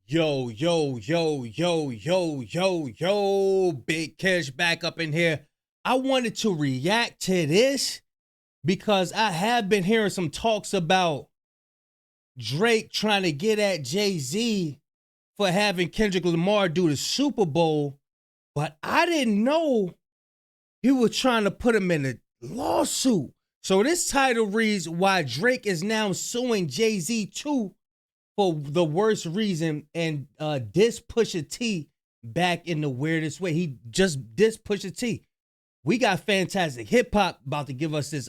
Yo, Big Cash back up in here. I wanted to react to this because I have been hearing some talks about Drake trying to get at JayZ for having Kendrick Lamar do the Super Bowl, but I didn't know he was trying to put him in a lawsuit. So this title reads, Why Drake is Now Suing JayZ Too for the Worst Reason, and diss Pusha T back in the weirdest way. He just dissed Pusha T. We got fantastic hip hop about to give us this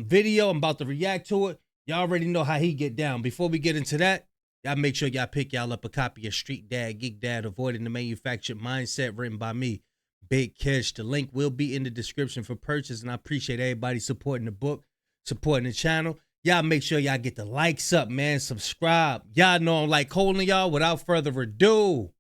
video. I'm about to react to it. Y'all already know how he get down. Before we get into that, y'all make sure y'all pick y'all up a copy of Street Dad, Geek Dad, Avoiding the Manufactured Mindset, written by me, Big Kish. The link will be in the description for purchase, and I appreciate everybody supporting the book, supporting the channel. Y'all make sure y'all get the likes up, man. Subscribe. Y'all know I'm like holding y'all. Without further ado,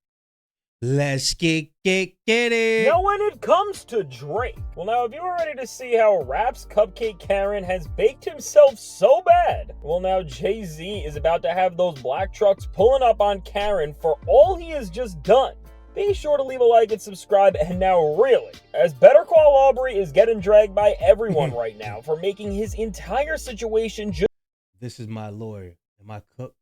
let's get it. Now, when it comes to Drake, well, now, if you were ready to see how Rap's Cupcake Karen has baked himself so bad, well, now, JayZ is about to have those black trucks pulling up on Karen for all he has just done. Be sure to leave a like and subscribe. And now, really, as Better Call Aubrey is getting dragged by everyone right now for making his entire situation This is my lawyer. Am I cooked?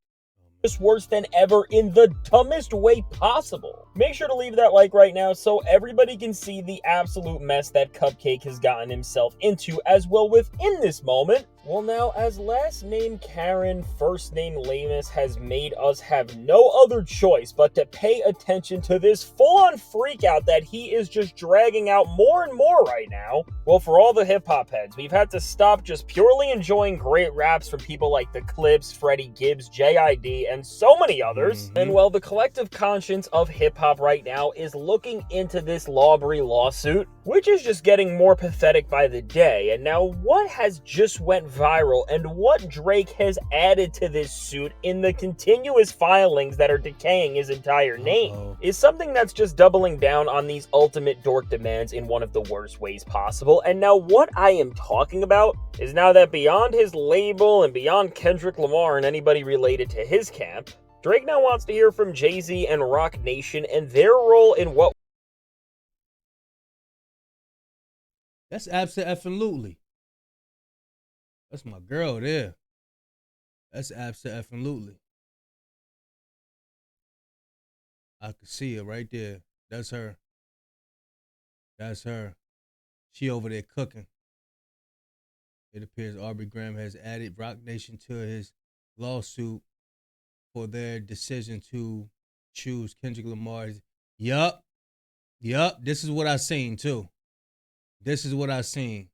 just worse than ever in the dumbest way possible. Make sure to leave that like right now so everybody can see the absolute mess that Cupcake has gotten himself into as well within this moment. Well, now, as last name Karen, first name Lamus has made us have no other choice but to pay attention to this full-on freak out that he is just dragging out more and more right now. Well, for all the hip-hop heads, we've had to stop just purely enjoying great raps from people like The Clips, Freddie Gibbs, JID, and so many others. And well, the collective conscience of hip-hop right now is looking into this Aubrey lawsuit, which is just getting more pathetic by the day. And now, what has just went viral and what Drake has added to this suit in the continuous filings that are decaying his entire name is something that's just doubling down on these ultimate dork demands in one of the worst ways possible. And now what I am talking about is now that beyond his label and beyond Kendrick Lamar and anybody related to his camp, Drake now wants to hear from JayZ and Roc Nation and their role in what. That's absolutely. That's my girl there. That's absolutely. I could see it right there. That's her. That's her. She over there cooking. It appears Aubrey Graham has added Roc Nation to his lawsuit for their decision to choose Kendrick Lamar. Yup. This is what I seen too. This is what I seen.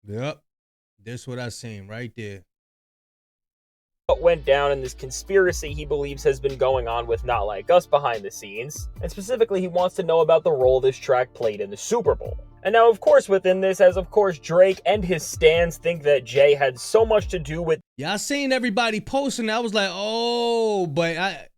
Yup. This is what I seen right there. What went down in this conspiracy he believes has been going on with Not Like Us behind the scenes, and specifically he wants to know about the role this track played in the Super Bowl. And now, of course, within this, as of course Drake and his stans think that Jay had so much to do with. Yeah, I seen everybody posting. I was like, oh, but I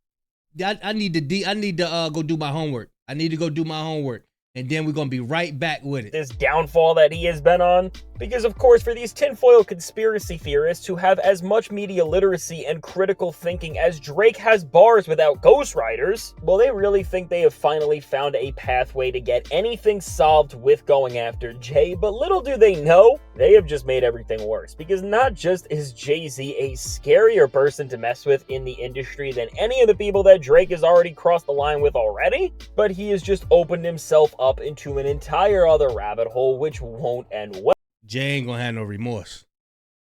need to go do my homework. I need to go do my homework. And then we're going to be right back with it. This downfall that he has been on. Because, of course, for these tinfoil conspiracy theorists who have as much media literacy and critical thinking as Drake has bars without ghostwriters, well, they really think they have finally found a pathway to get anything solved with going after Jay. But little do they know, they have just made everything worse. Because not just is JayZ a scarier person to mess with in the industry than any of the people that Drake has already crossed the line with already, but he has just opened himself up into an entire other rabbit hole which won't end well. Jay ain't gonna have no remorse.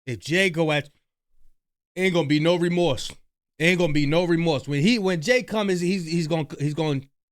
If Jay go at, ain't gonna be no remorse. Ain't gonna be no remorse. When Jay comes, he's going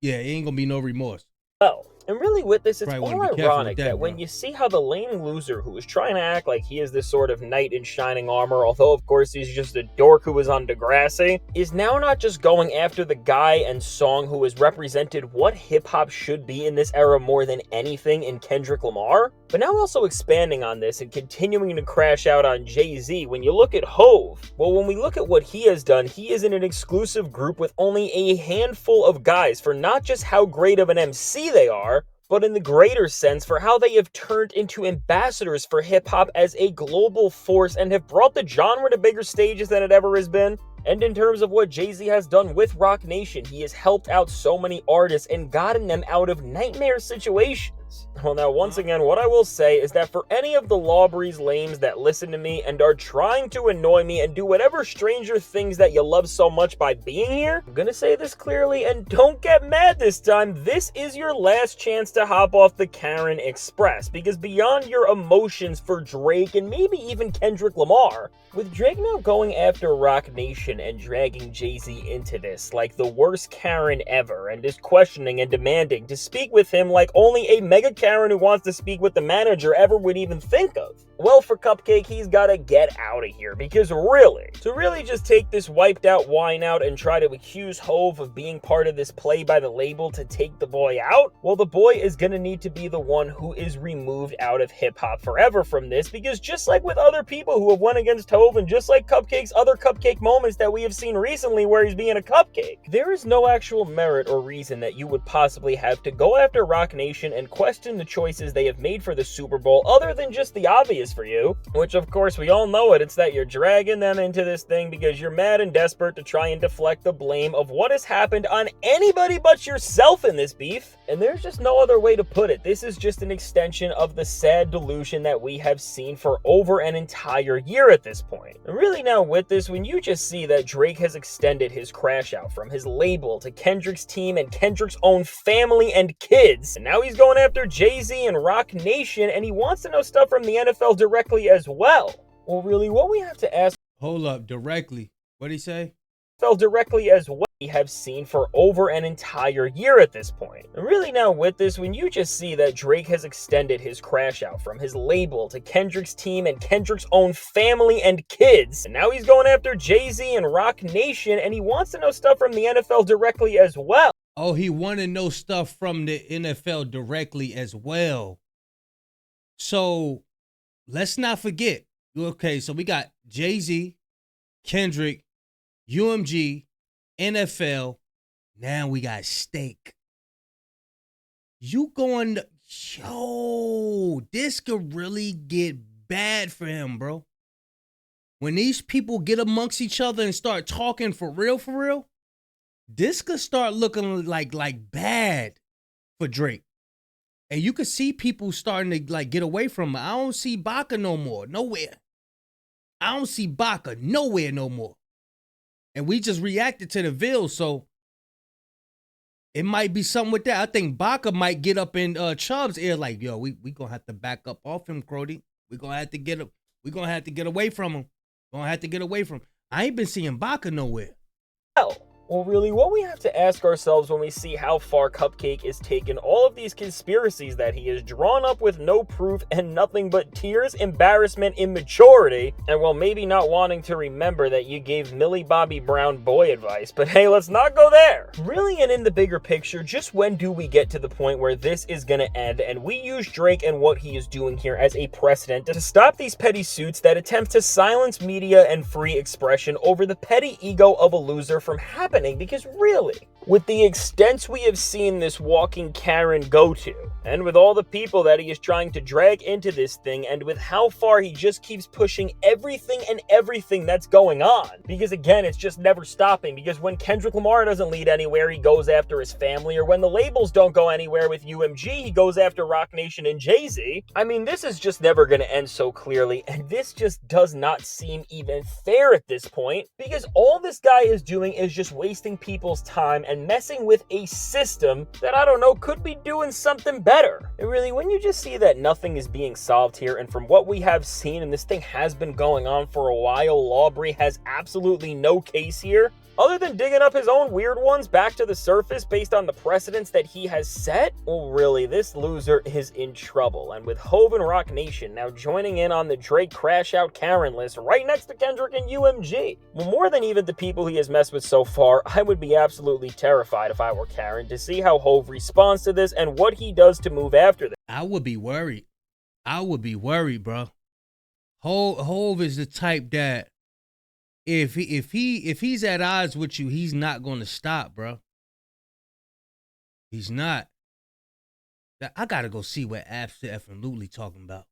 yeah, ain't gonna be no remorse. Well, and really with this, it's Probably all ironic that when you see how the lame loser who is trying to act like he is this sort of knight in shining armor, although of course he's just a dork who was on Degrassi, is now not just going after the guy and song who has represented what hip-hop should be in this era more than anything in Kendrick Lamar, but now also expanding on this and continuing to crash out on JayZ. When you look at Hove, well, when we look at what he has done, he is in an exclusive group with only a handful of guys for not just how great of an MC they are, but in the greater sense for how they have turned into ambassadors for hip-hop as a global force and have brought the genre to bigger stages than it ever has been. And in terms of what JayZ has done with Roc Nation, he has helped out so many artists and gotten them out of nightmare situations. Well, now, once again, what I will say is that for any of the Lawbreeze lames that listen to me and are trying to annoy me and do whatever Stranger Things that you love so much by being here, I'm gonna say this clearly, and don't get mad this time, this is your last chance to hop off the Karen Express, because beyond your emotions for Drake and maybe even Kendrick Lamar, with Drake now going after Roc Nation and dragging JayZ into this like the worst Karen ever, and is questioning and demanding to speak with him like only a mega Karen who wants to speak with the manager ever would even think of. Well, for Cupcake, he's gotta get out of here, because really, to really just take this wiped out wine out and try to accuse Hove of being part of this play by the label to take the boy out, well, the boy is gonna need to be the one who is removed out of hip-hop forever from this, because just like with other people who have went against Hove, and just like Cupcake's other Cupcake moments that we have seen recently where he's being a cupcake, there is no actual merit or reason that you would possibly have to go after Roc Nation and question the choices they have made for the Super Bowl, other than just the obvious for you, which of course we all know it's that you're dragging them into this thing because you're mad and desperate to try and deflect the blame of what has happened on anybody but yourself in this beef. And there's just no other way to put it. This is just an extension of the sad delusion that we have seen for over an entire year at this point. And really now with this, when you just see that Drake has extended his crash out from his label to Kendrick's team and Kendrick's own family and kids, and now he's going after JayZ and Roc Nation, and he wants to know stuff from the NFL directly as well. Well, really, what we have to ask... Hold up, directly. What'd he say? Directly as well, we have seen for over an entire year at this point. And really now with this, when you just see that Drake has extended his crash out from his label to Kendrick's team and Kendrick's own family and kids, and now he's going after JayZ and Roc Nation, and he wants to know stuff from the NFL directly as well. Oh, he want to know stuff from the NFL directly as well. So let's not forget. Okay, so we got JayZ, Kendrick, UMG, NFL. Now we got Steak. You going to, yo, this could really get bad for him, bro. When these people get amongst each other and start talking for real, this could start looking like bad for Drake. And you could see people starting to like get away from him. I don't see Baca no more, nowhere. I don't see Baca nowhere no more. And we just reacted to the Ville, so it might be something with that. I think Baca might get up in Chubb's ear like, yo, we gonna have to back up off him, Crody. We gonna have to get him. We gonna have to get away from him. Gonna have to get away from him. I ain't been seeing Baca nowhere. Well, really, what we have to ask ourselves when we see how far Cupcake is taking all of these conspiracies that he has drawn up with no proof and nothing but tears, embarrassment, immaturity, and well, maybe not wanting to remember that you gave Millie Bobby Brown boy advice, but hey, let's not go there. Really, and in the bigger picture, just when do we get to the point where this is gonna end and we use Drake and what he is doing here as a precedent to stop these petty suits that attempt to silence media and free expression over the petty ego of a loser from happening? Because really, with the extents we have seen this walking Karen go to, and with all the people that he is trying to drag into this thing, and with how far he just keeps pushing everything that's going on, because again, it's just never stopping, because when Kendrick Lamar doesn't lead anywhere, he goes after his family, or when the labels don't go anywhere with UMG, he goes after Roc Nation and JayZ. I mean, this is just never going to end so clearly, and this just does not seem even fair at this point, because all this guy is doing is just wasting people's time and messing with a system that, I don't know, could be doing something better. And really, when you just see that nothing is being solved here, and from what we have seen, and this thing has been going on for a while, Lawbreeze has absolutely no case here, other than digging up his own weird ones back to the surface based on the precedents that he has set. Well, really, this loser is in trouble. And with Hove and Roc Nation now joining in on the Drake crash out Karen list right next to Kendrick and UMG. Well, more than even the people he has messed with so far, I would be absolutely terrified if I were Karen to see how Hove responds to this and what he does to move after this. I would be worried. Bro. Hove is the type that if he's at odds with you, he's not going to stop, bro. He's not. I gotta go see what absolutely talking about.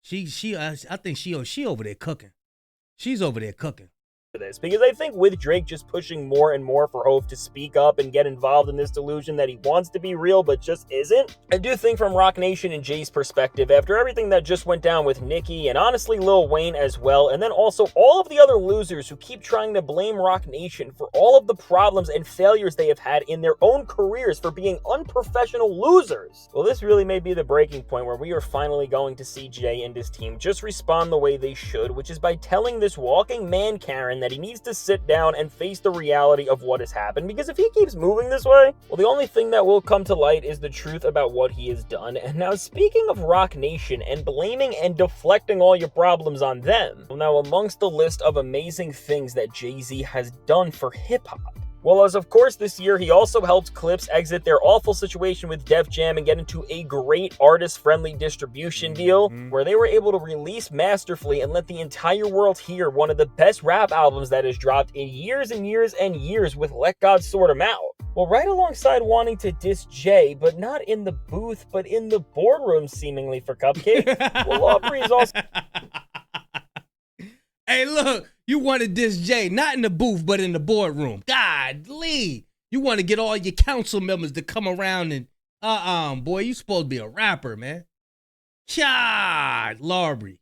I think she over there cooking. She's over there cooking. this, because I think with Drake just pushing more and more for Hove to speak up and get involved in this delusion that he wants to be real but just isn't, I do think from Roc Nation and Jay's perspective, after everything that just went down with Nicki and honestly Lil Wayne as well, and then also all of the other losers who keep trying to blame Roc Nation for all of the problems and failures they have had in their own careers for being unprofessional losers, well, this really may be the breaking point where we are finally going to see Jay and his team just respond the way they should, which is by telling this walking man Karen that he needs to sit down and face the reality of what has happened, because if he keeps moving this way, well, the only thing that will come to light is the truth about what he has done. And now, speaking of Roc Nation and blaming and deflecting all your problems on them, well, now amongst the list of amazing things that JayZ has done for hip-hop, well, as of course this year, he also helped Clips exit their awful situation with Def Jam and get into a great artist-friendly distribution deal where they were able to release masterfully and let the entire world hear one of the best rap albums that has dropped in years and years and years with Let God Sort 'Em Out. Well, right alongside wanting to diss Jay, but not in the booth, but in the boardroom seemingly for Cupcake, well, Aubrey's also... Hey, look, you want to diss Jay, not in the booth, but in the boardroom. Godly. You want to get all your council members to come around and, boy, you supposed to be a rapper, man. God, Larby.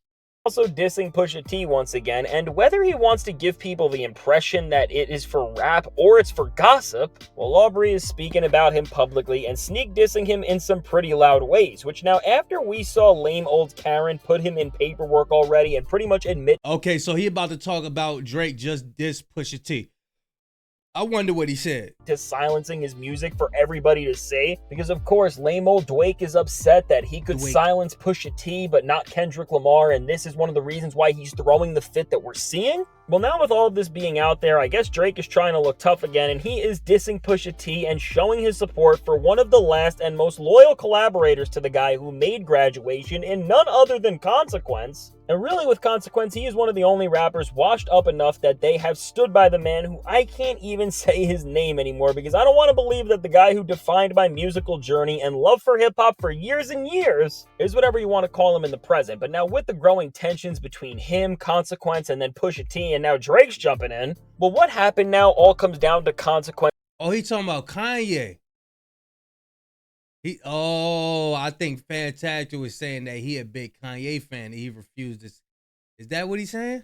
Also dissing Pusha T once again, and whether he wants to give people the impression that it is for rap or it's for gossip, well, Aubrey is speaking about him publicly and sneak dissing him in some pretty loud ways, which now after we saw lame old Karen put him in paperwork already and pretty much admit... Okay, so he about to talk about Drake just diss Pusha T. I wonder what he said. To silencing his music for everybody to say, because of course lame old Dwake is upset that he could silence Pusha T but not Kendrick Lamar, and this is one of the reasons why he's throwing the fit that we're seeing. Well, now with all of this being out there, I guess Drake is trying to look tough again, and he is dissing Pusha T and showing his support for one of the last and most loyal collaborators to the guy who made Graduation in none other than Consequence. And really with Consequence, he is one of the only rappers washed up enough that they have stood by the man who I can't even say his name anymore, because I don't want to believe that the guy who defined my musical journey and love for hip-hop for years and years is whatever you want to call him in the present. But now with the growing tensions between him, Consequence, and then Pusha T, and now Drake's jumping in, well, what happened now all comes down to Consequence. Oh, he talking about Kanye. I think Fantastic was saying that he a big Kanye fan and he refused this. Is that what he's saying?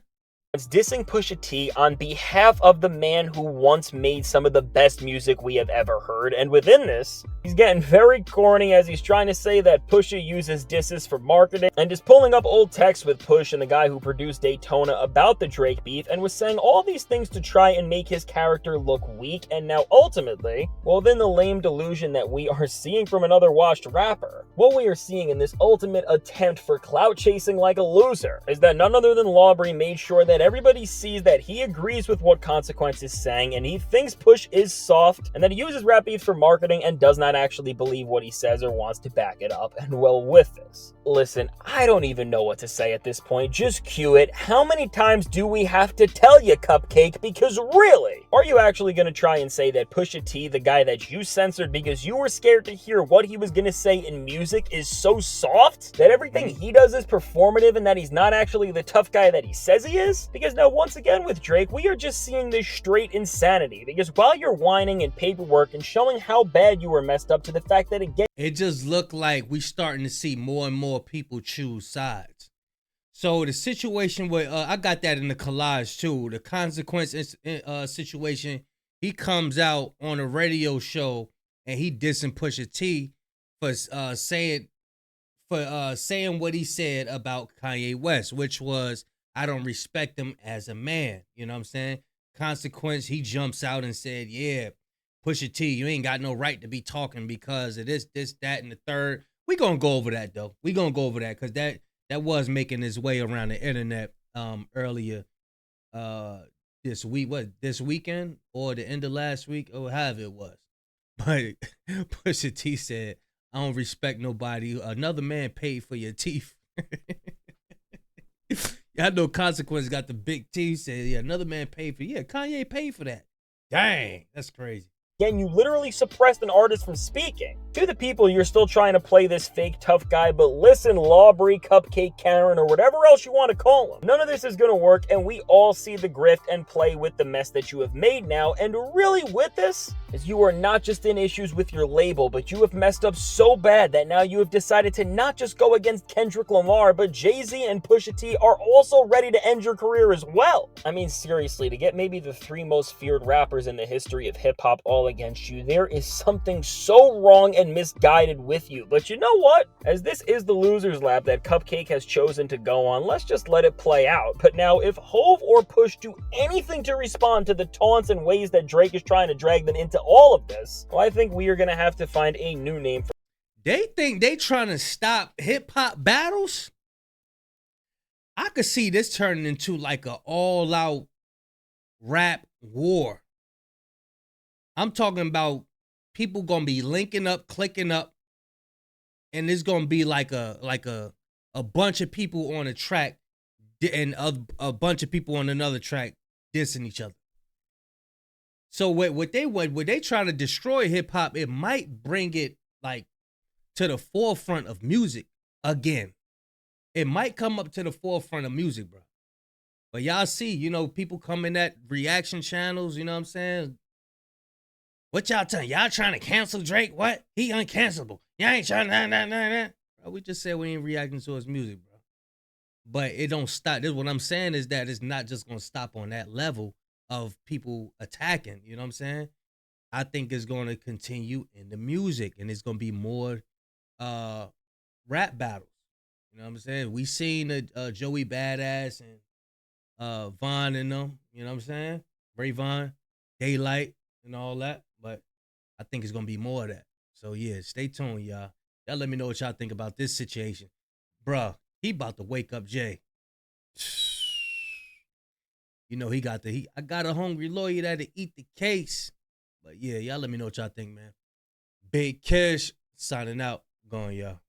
It's dissing Pusha T on behalf of the man who once made some of the best music we have ever heard, and within this, he's getting very corny as he's trying to say that Pusha uses disses for marketing, and is pulling up old texts with Push and the guy who produced Daytona about the Drake beef, and was saying all these things to try and make his character look weak, and now ultimately, well, then the lame delusion that we are seeing from another washed rapper, what we are seeing in this ultimate attempt for clout chasing like a loser, is that none other than Lawbury made sure that everybody sees that he agrees with what Consequence is saying, and he thinks Push is soft, and that he uses rap beefs for marketing and does not actually believe what he says or wants to back it up. And well, with this, listen, I don't even know what to say at this point. Just cue it. How many times do we have to tell you, Cupcake? Because really, are you actually going to try and say that Pusha T, the guy that you censored because you were scared to hear what he was going to say in music, is so soft that everything he does is performative and that he's not actually the tough guy that he says he is? Because now, once again with Drake, we are just seeing this straight insanity. Because while you're whining and paperwork and showing how bad you were messed up to the fact that it just looked like we starting to see more and more people choose sides. So the situation with, I got that in the collage too, the Consequence situation, he comes out on a radio show and he dissing Pusha T for saying what he said about Kanye West, which was, I don't respect him as a man. You know what I'm saying? Consequence, he jumps out and said, yeah, Pusha T, you ain't got no right to be talking because of this, that, and the third. We gonna go over that though. We gonna go over that because that was making its way around the internet earlier this weekend or the end of last week or however it was. But Pusha T said, I don't respect nobody. Another man paid for your teeth. I know Consequence got the big teeth. Said, yeah, another man paid for. Yeah, Kanye paid for that. Dang, that's crazy. Again, you literally suppressed an artist from speaking. To the people, you're still trying to play this fake tough guy, but listen, Lawbury, Cupcake, Karen, or whatever else you want to call him. None of this is going to work, and we all see the grift and play with the mess that you have made now, and really with this, is you are not just in issues with your label, but you have messed up so bad that now you have decided to not just go against Kendrick Lamar, but JayZ and Pusha T are also ready to end your career as well. I mean, seriously, to get maybe the 3 most feared rappers in the history of hip-hop all against you, there is something so wrong and misguided with you. But you know what? As this is the loser's lap that Cupcake has chosen to go on, let's just let it play out. But now, if Hove or Push do anything to respond to the taunts and ways that Drake is trying to drag them into all of this, well, I think we are going to have to find a new name for. They think they trying to stop hip-hop battles? I could see this turning into like an all-out rap war. I'm talking about people gonna be linking up, clicking up, and it's gonna be like a bunch of people on a track and a bunch of people on another track dissing each other. So what they trying to destroy hip hop, it might bring it like to the forefront of music again. It might come up to the forefront of music, bro. But y'all see, people coming at reaction channels, you know what I'm saying? What y'all telling? Y'all trying to cancel Drake? What? He uncancelable. Y'all ain't trying to, Bro, we just said we ain't reacting to his music, bro. But it don't stop. This, what I'm saying is that it's not just going to stop on that level of people attacking. You know what I'm saying? I think it's going to continue in the music, and it's going to be more rap battles. You know what I'm saying? We seen Joey Badass and Vaughn and them. You know what I'm saying? Ray Vaughn, Daylight, and all that. But I think it's going to be more of that. So, yeah, stay tuned, y'all. Y'all let me know what y'all think about this situation. Bruh, he about to wake up Jay. He got I got a hungry lawyer that'll eat the case. But, yeah, y'all let me know what y'all think, man. Big Cash signing out. Going, y'all.